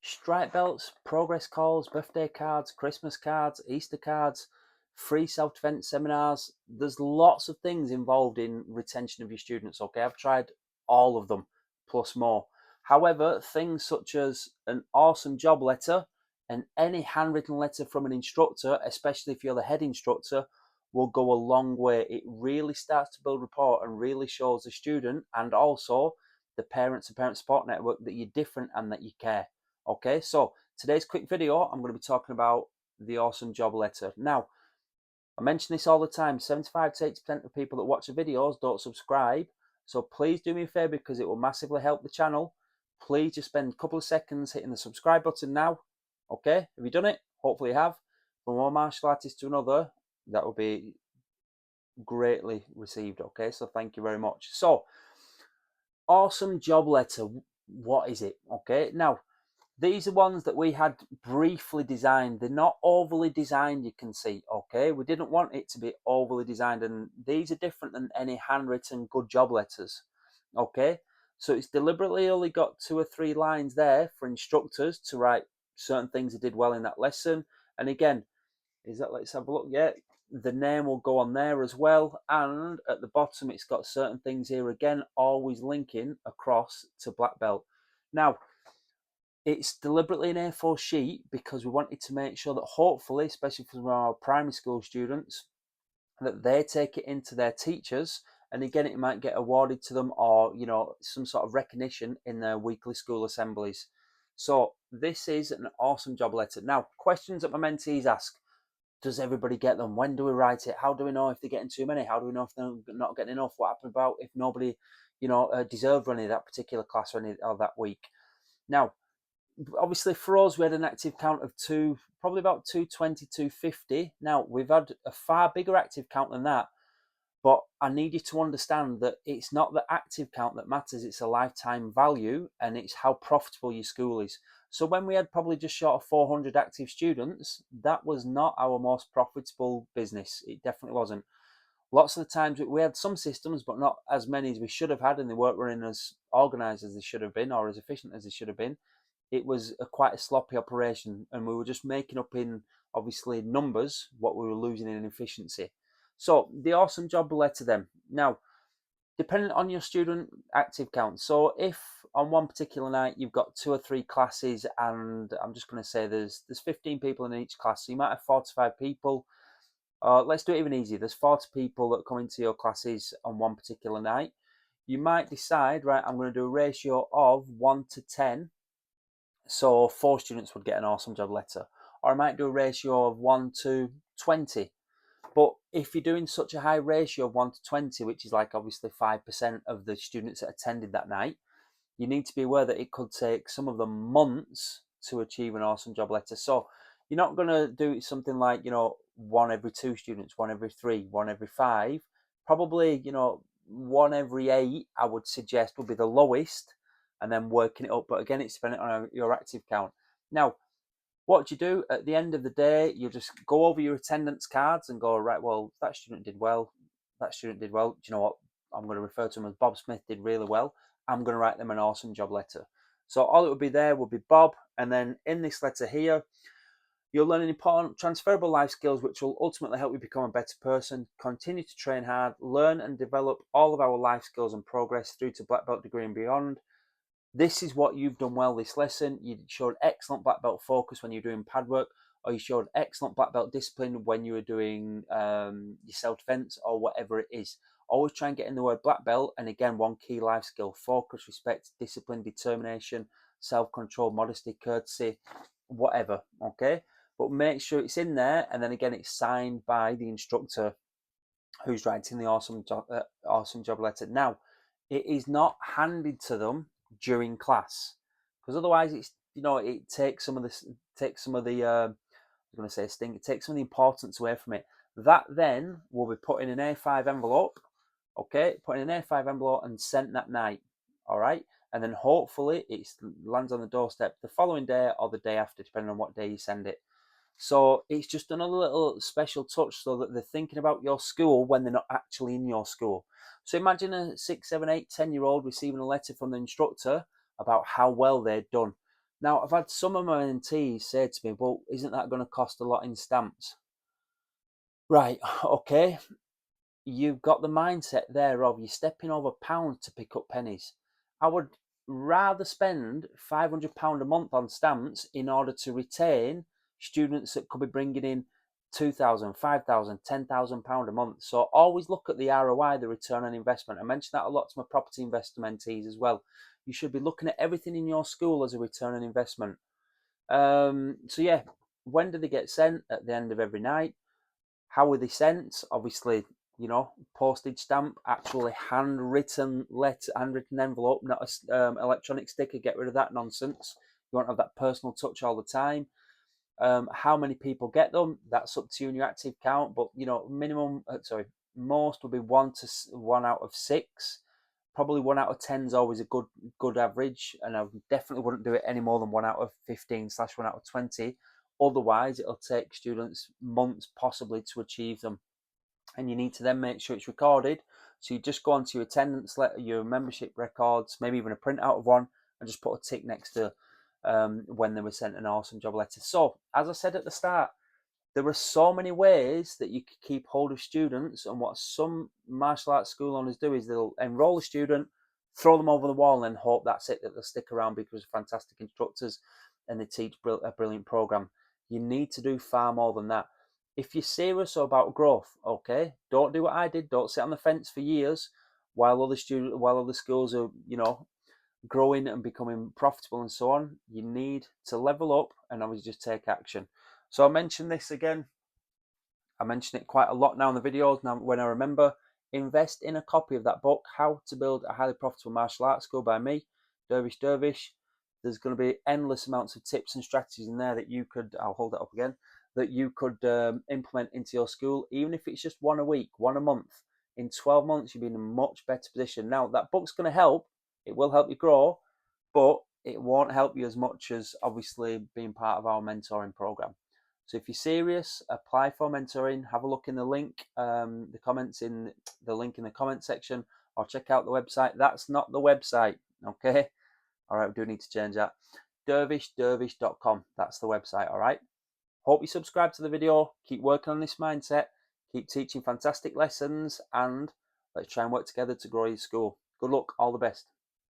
Stripe belts, progress calls, birthday cards, Christmas cards, Easter cards, free self-defense seminars. There's lots of things involved in retention of your students. Okay, I've tried all of them plus more. However, things such as an awesome job letter and any handwritten letter from an instructor, especially if you're the head instructor, will go a long way. It really starts to build rapport and really shows the student and also the parents and parent support network that you're different and that you care. Okay, so today's quick video, I'm going to be talking about the awesome job letter. Now, I mention this all the time, 75 to 80% of people that watch the videos don't subscribe. So please do me a favor because it will massively help the channel. Please just spend a couple of seconds hitting the subscribe button now. Okay, have you done it? Hopefully you have. From one martial artist to another, that will be greatly received. Okay, so thank you very much. So, awesome job letter, what is it? Okay, now, these are ones that we had briefly designed. They're not overly designed, you can see, okay? We didn't want it to be overly designed, and these are different than any handwritten good job letters, okay? So it's deliberately only got 2 or 3 lines there for instructors to write certain things they did well in that lesson. And again, let's have a look, yeah, the name will go on there as well. And at the bottom, it's got certain things here again, always linking across to black belt. Now, it's deliberately an A4 sheet because we wanted to make sure that hopefully, especially for our primary school students, that they take it into their teachers, and again it might get awarded to them, or some sort of recognition in their weekly school assemblies. So this is an awesome job letter. Now, questions that my mentees ask: does everybody get them? When do we write it? How do we know if they're getting too many? How do we know if they're not getting enough? What happened about if nobody deserved any of that particular class or that week? Now, obviously for us, we had an active count of probably about 220, 250. Now, we've had a far bigger active count than that, but I need you to understand that it's not the active count that matters, it's a lifetime value, and it's how profitable your school is. So when we had probably just short of 400 active students, that was not our most profitable business. It definitely wasn't. Lots of the times we had some systems, but not as many as we should have had, and they weren't running as organised as they should have been or as efficient as they should have been. It was quite a sloppy operation, and we were just making up in obviously numbers what we were losing in efficiency. So the awesome job letter then. Now, depending on your student active count. So if on one particular night you've got 2 or 3 classes, and I'm just going to say there's 15 people in each class, so you might have 4 to 5 people. Let's do it even easier. There's 40 people that come into your classes on one particular night. You might decide, right, I'm going to do a ratio of 1 to 10. So 4 students would get an awesome job letter. Or I might do a ratio of 1 to 20. But if you're doing such a high ratio of 1 to 20, which is like obviously 5% of the students that attended that night, you need to be aware that it could take some of them months to achieve an awesome job letter. So you're not going to do something like, 1 every 2 students, 1 every 3, 1 every 5. Probably, 1 every 8, I would suggest, would be the lowest, and then working it up. But again, it's dependent on your active count. Now, what do you do at the end of the day? You just go over your attendance cards and go, right, well, that student did well. That student did well. Do you know what? I'm going to refer to him as Bob Smith did really well. I'm going to write them an awesome job letter. So all it would be there would be Bob. And then in this letter here, you'll learn important transferable life skills which will ultimately help you become a better person. Continue to train hard, learn and develop all of our life skills and progress through to black belt degree and beyond. This is what you've done well this lesson. You showed excellent black belt focus when you're doing pad work, or you showed excellent black belt discipline when you were doing your self-defense or whatever it is. Always try and get in the word black belt. And again, one key life skill: focus, respect, discipline, determination, self-control, modesty, courtesy, whatever. Okay, but make sure it's in there, and then again, it's signed by the instructor who's writing the awesome job letter. Now, it is not handed to them during class, because otherwise it takes some of this, takes some of the I'm going to say sting, it takes some of the importance away from it. That then will be put in an A5 envelope, okay, put in an A5 envelope and sent that night, all right, and then hopefully it lands on the doorstep the following day or the day after, depending on what day you send it. So it's just another little special touch so that they're thinking about your school when they're not actually in your school. So imagine a 6, 7, 8, 10-year-old receiving a letter from the instructor about how well they'd done. Now, I've had some of my mentees say to me, well, isn't that going to cost a lot in stamps? Right, okay. You've got the mindset there of you're stepping over pounds to pick up pennies. I would rather spend £500 a month on stamps in order to retain students that could be bringing in £2,000, £5,000, £10,000 a month. So always look at the ROI, the return on investment. I mention that a lot to my property investor mentees as well. You should be looking at everything in your school as a return on investment. So yeah, when do they get sent? At the end of every night. How were they sent? Obviously, postage stamp, actually handwritten letter, handwritten envelope, not a electronic sticker. Get rid of that nonsense. You won't have that personal touch all the time. How many people get them? That's up to you and your active count. But minimum, most will be one out of 6. Probably 1 out of 10 is always a good average, and I definitely wouldn't do it any more than 1 out of 15/1 out of 20. Otherwise, it'll take students months possibly to achieve them, and you need to then make sure it's recorded. So you just go onto your attendance letter, your membership records, maybe even a printout of one, and just put a tick next to when they were sent an awesome job letter. So, as I said at the start, there are so many ways that you can keep hold of students, and what some martial arts school owners do is they'll enroll a student, throw them over the wall, and then hope that's it, that they'll stick around because they're fantastic instructors and they teach a brilliant program. You need to do far more than that. If you're serious about growth, okay, don't do what I did. Don't sit on the fence for years while other schools are, growing and becoming profitable and so on. You need to level up and obviously just take action. So I mentioned this again. I mention it quite a lot now in the videos. Now, when I remember, invest in a copy of that book, How to Build a Highly Profitable Martial Arts School by me, Dervish Dervish. There's going to be endless amounts of tips and strategies in there that you could, I'll hold it up again, that you could implement into your school, even if it's just one a week, one a month. In 12 months, you'll be in a much better position. Now, that book's going to help. It will help you grow, but it won't help you as much as obviously being part of our mentoring program. So if you're serious, apply for mentoring. Have a look in the link, the link in the comment section, or check out the website. That's not the website, okay? All right, we do need to change that. Dervishdervish.com. That's the website. All right. Hope you subscribe to the video. Keep working on this mindset. Keep teaching fantastic lessons, and let's try and work together to grow your school. Good luck. All the best.